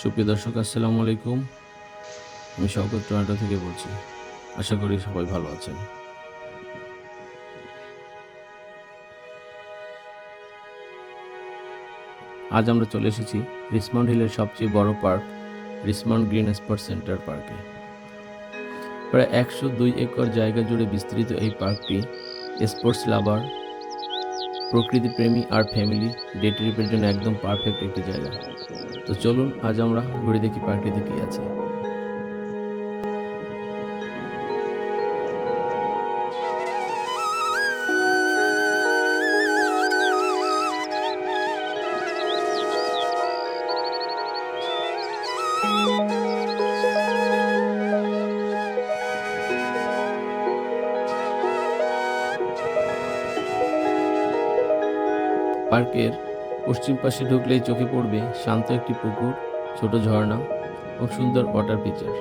সুপ্রিয় দর্শক, আসসালামু আলাইকুম। আমি শওকত টরন্টো থেকে বলছি। আশা করি সবাই ভালো আছেন। আজ আমরা চলে এসেছি রিচমন্ড হিলের সবচেয়ে বড় park, Richmond green sports centre পার্কে। প্রায় 102 একর জায়গা জুড়ে বিস্তৃত এই পার্কটি স্পোর্টস লাভার, প্রকৃতি প্রেমী আর ফ্যামিলি ডে ট্রিপের জন্য একদম পারফেক্ট একটি জায়গা। তো চলুন আজ আমরা ঘুরে দেখি পার্কটিতে কী আছে। পার্কের পশ্চিম পাশে ঢুকলেই চোখে পড়বে শান্ত একটি পুকুর, ছোট ঝর্ণা ও সুন্দর ওয়াটার ফিচার।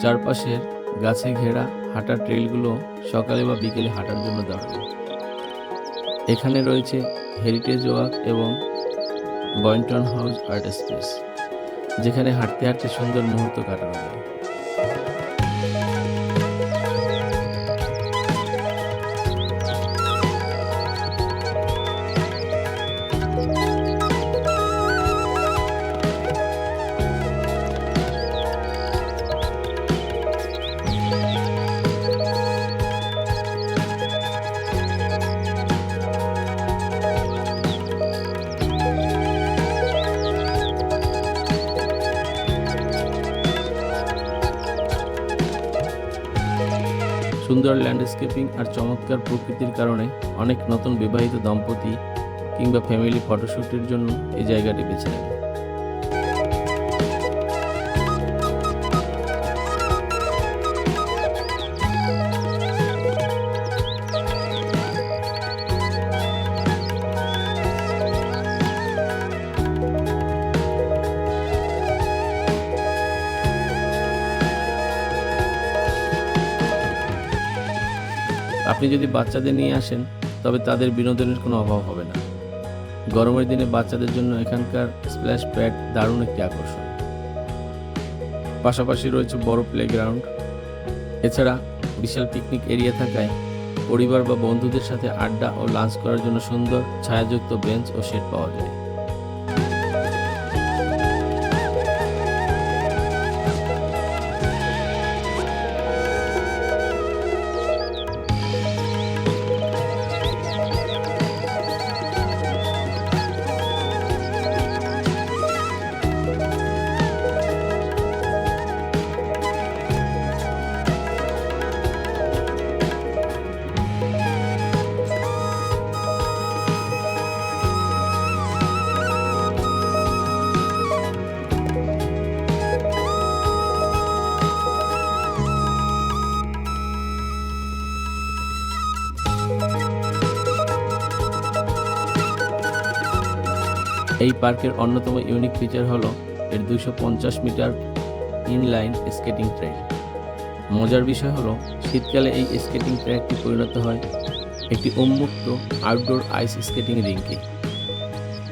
চারপাশের গাছে ঘেরা হাঁটার ট্রেলগুলো সকালে বা বিকেলে হাঁটার জন্য দারুণ। এখানে রয়েছে হেরিটেজ ওয়াক এবং বয়ন্টন হাউস আর্ট স্পেস, যেখানে হাঁটতে হাঁটতে সুন্দর মুহূর্ত কাটানো যায়। সুন্দর ল্যান্ডস্কেপিং আর চমৎকার প্রকৃতির কারণে অনেক নতুন বিবাহিত দম্পতি কিংবা ফ্যামিলি ফটোশ্যুটের জন্য এই জায়গাটি বেছে নেন। আপনি যদি বাচ্চাদের নিয়ে আসেন তবে তাদের বিনোদনের কোনো অভাব হবে না। গরমের দিনে বাচ্চাদের জন্য এখানকার স্প্ল্যাশ প্যাড দারুণ একটি আকর্ষণ। পাশাপাশি রয়েছে বড় প্লেগ্রাউন্ড। এছাড়া বিশাল পিকনিক এরিয়া থাকায় পরিবার বা বন্ধুদের সাথে আড্ডা ও লাঞ্চ করার জন্য সুন্দর ছায়াযুক্ত বেঞ্চ ও শেড পাওয়া যায়। এই পার্কের অন্যতম ইউনিক ফিচার হলো এর 250 মিটার ইনলাইন স্কেটিং ট্র্যাক। মজার বিষয় হলো শীতকালে এই স্কেটিং ট্র্যাকটি পরিণত হয় একটি উন্মুক্ত আউটডোর আইস স্কেটিং রিংকে।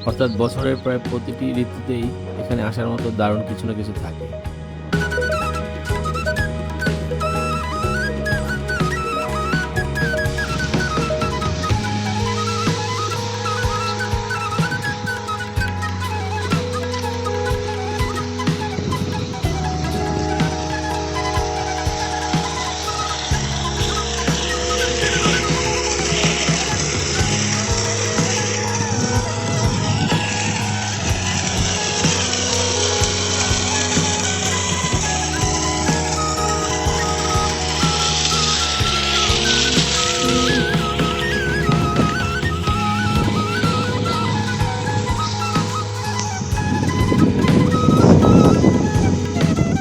অর্থাৎ বছরের প্রায় প্রতিটি ঋতুতেই এখানে আসার মতো দারুণ কিছু না কিছু থাকে।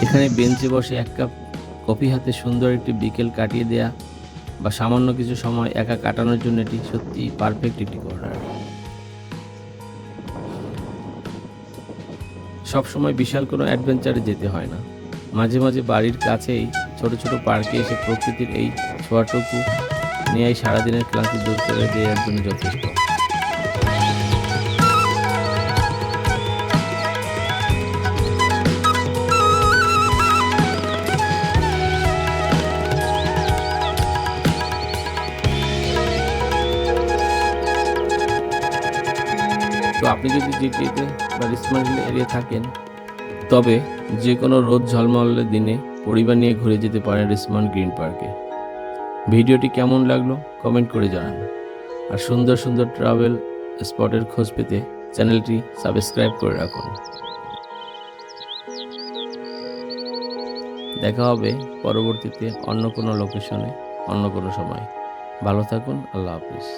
এখানে বেঞ্চে বসে এক কাপ কফি হাতে সুন্দর একটি বিকেল কাটিয়ে দেয়া বা সামান্য কিছু সময় একা কাটানোর জন্য এটি সত্যিই পারফেক্ট একটি কর্নার। সবসময় বিশাল কোনো অ্যাডভেঞ্চারে যেতে হয় না, মাঝে মাঝে বাড়ির কাছেই ছোট ছোট পার্কে এসে প্রকৃতির এই ছোঁয়াটুকু নেয়াই সারাদিনের ক্লান্তি দূর করে দেওয়ার জন্য যথেষ্ট। তো আপনি যদি জিটিএতে বা রিসমান্ড এরিয়া থাকেন, তবে যে কোনো রোদ ঝলমলের দিনে পরিবার নিয়ে ঘুরে যেতে পারেন রিসমান্ড গ্রিন পার্কে। ভিডিওটি কেমন লাগলো কমেন্ট করে জানান। আর সুন্দর সুন্দর ট্রাভেল স্পটের খোঁজ পেতে চ্যানেলটি সাবস্ক্রাইব করে রাখুন। দেখা হবে পরবর্তীতে অন্য কোনো লোকেশনে, অন্য কোনো সময়। ভালো থাকুন। আল্লাহ হাফিজ।